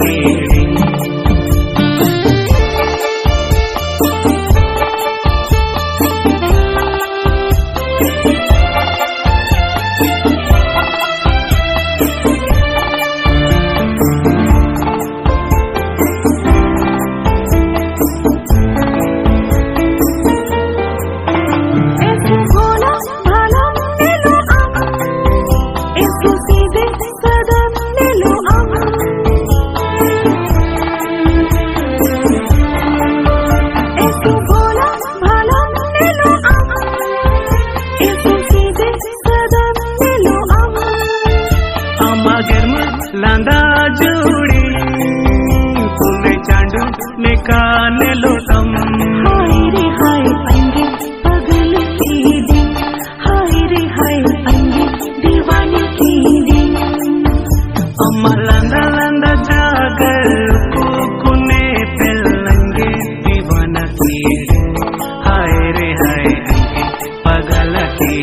केड़ी लांदा जोड़ी फूले चांडू में काने लो तम हाय रे हाय अंगे पगल की दी हाय रे हाय अंगे दीवानी की दी अम्मा लांदा लांदा जागर कुकुने पेलंगे दीवाना की हाय रे हाय अंगे पगल की